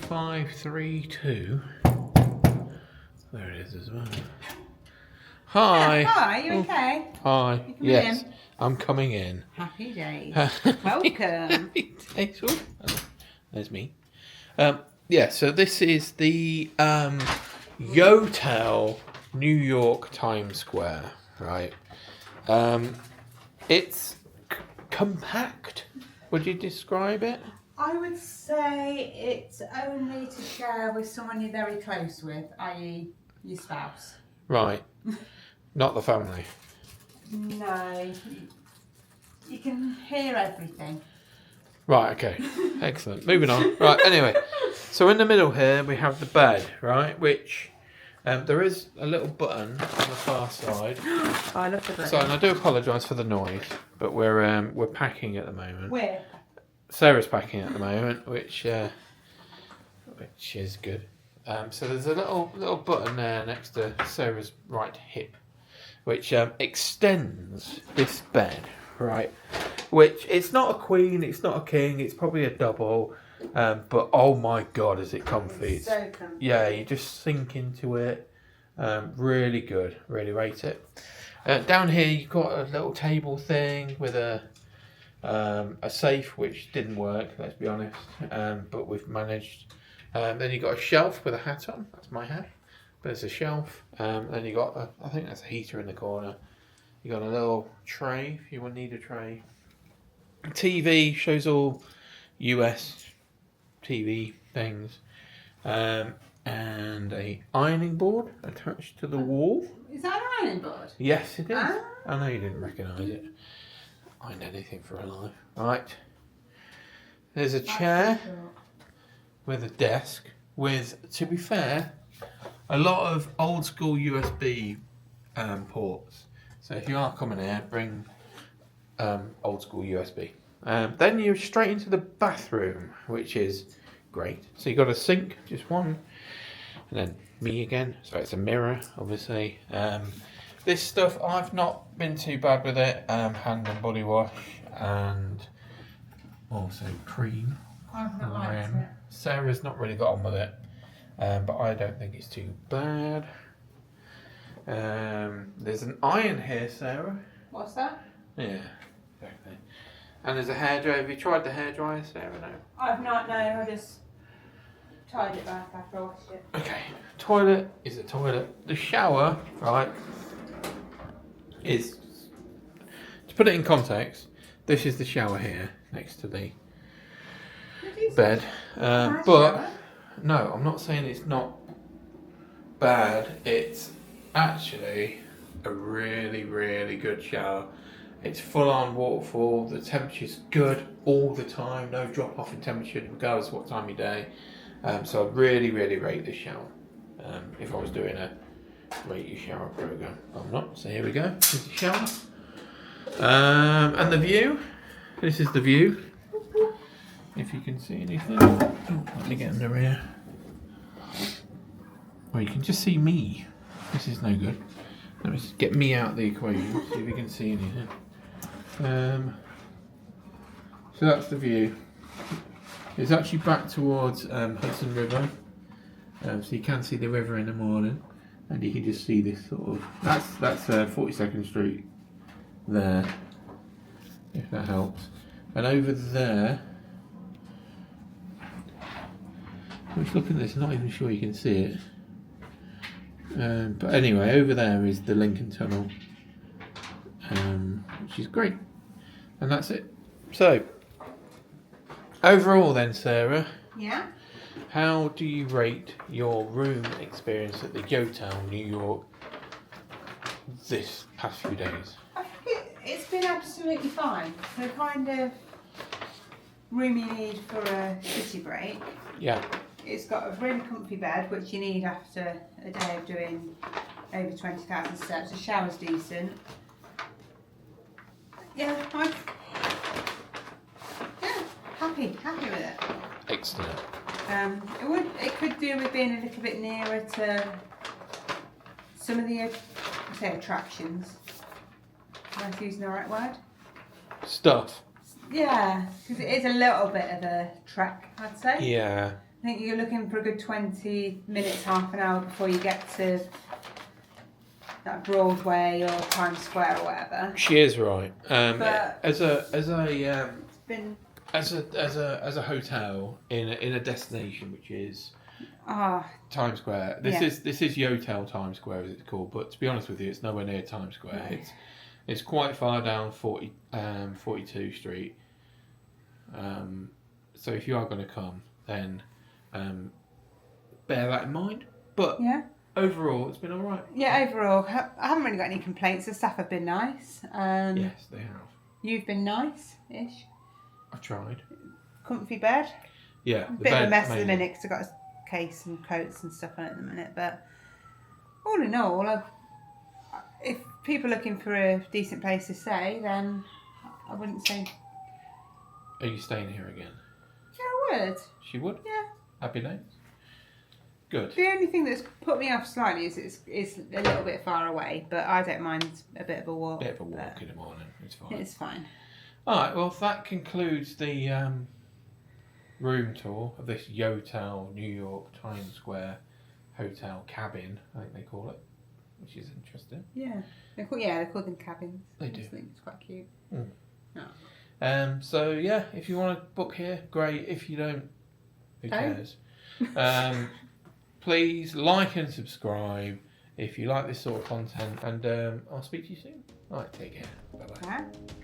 532. There it is as well. Hi. Hi, you okay? Hi. You coming Yes, in? I'm coming in. Happy days. Welcome. Thanks. Oh, there's me. Yeah, so this is the Yotel, New York Times Square, right? It's compact. Would you describe it? I would say it's only to share with someone you're very close with, i.e. your spouse. Right. Not the family. No. You can hear everything. Right, okay. Excellent. Moving on. Right, anyway. So in the middle here we have the bed, right? Which there is a little button on the far side. Oh, I love the button. So, and I do apologise for the noise, but we're packing at the moment. Where? Sarah's packing at the moment, which is good. So there's a little button there next to Sarah's right hip, which extends this bed, right? Which it's not a queen, it's not a king, it's probably a double, but oh my god, is it comfy! It's so comfy. Yeah, you just sink into it. Really good, really rate it. Down here you've got a little table thing with a safe which didn't work, let's be honest, but we've managed. Then you've got a shelf with a hat on. That's my hat. There's a shelf. Then you got I think that's a heater in the corner. You got a little tray if you would need a tray. TV shows all US TV things, and a ironing board attached to the wall. Is that an ironing board? Yes, it is. Ah. I know you didn't recognise it. Iron anything for a life. Right. There's a chair with a desk with, to be fair, a lot of old school USB ports. So if you are coming here, bring old school USB. Then you're straight into the bathroom, which is great. So you've got a sink, just one, and then me again. So it's a mirror, obviously. This stuff, I've not been too bad with it. Hand and body wash, and also cream. I've not liked it. Sarah's not really got on with it, but I don't think it's too bad. There's an iron here, Sarah. What's that? Yeah, exactly. And there's a hairdryer. Have you tried the hairdryer, Sarah? No. I've not, no. I just tied it back after I washed it. Okay. Toilet is a toilet. The shower, right, is, to put it in context, this is the shower here next to the bed. But no, I'm not saying it's not bad. It's actually a really, really good shower. It's full on waterfall. The temperature's good all the time. No drop off in temperature regardless of what time of day. So I'd really, really rate this shower. If I was doing a rate your shower program, I'm not. So here we go. This is the shower. And the view. This is the view. If you can see anything. Oh, let me get under here. Well, you can just see me. This is no good. Let me just get me out of the equation. See if you can see anything. So that's the view. It's actually back towards Hudson River. So you can see the river in the morning. And you can just see this sort of... That's 42nd Street there. If that helps. And over there... Which, look at this, not even sure you can see it. But anyway, over there is the Lincoln Tunnel, which is great. And that's it. So, overall then, Sarah, Yeah? how do you rate your room experience at the Yotel, New York, this past few days? I think it's been absolutely fine. The kind of room you need for a city break. Yeah. It's got a really comfy bed, which you need after a day of doing over 20,000 steps. The shower's decent. Yeah, happy with it. Excellent. It could do with being a little bit nearer to some of the attractions. Am I using the right word? Stuff. Yeah, because it is a little bit of a trek, I'd say. Yeah. think you're looking for a good 20 minutes, half an hour before you get to that Broadway or Times Square or whatever. She is right. But as a it's been as a hotel in a destination which is Times Square. This is Yotel Times Square as it's called. But to be honest with you, it's nowhere near Times Square. No. It's quite far down 42 Street. So if you are going to come, then bear that in mind. But overall, it's been all right. Yeah, overall, I haven't really got any complaints. The staff have been nice. Yes, they have. You've been nice-ish. I've tried. Comfy bed. Yeah. Bit of a mess at the minute because I've got a case and coats and stuff on it at the minute. But all in all, if people are looking for a decent place to stay, then I wouldn't say... Are you staying here again? Yeah, I would. She would? Yeah. Happy days. Good. The only thing that's put me off slightly is it's a little bit far away, but I don't mind a bit of a walk. Bit of a walk in the morning. It's fine. It's fine. All right. Well, that concludes the room tour of this Yotel New York Times Square hotel cabin. I think they call it, which is interesting. Yeah. They're called them cabins. They do. I think it's quite cute. Mm. Oh. So yeah, if you want to book here, great. If you don't, who cares? Please like and subscribe if you like this sort of content, and I'll speak to you soon. All right, take care. Bye bye. Bye.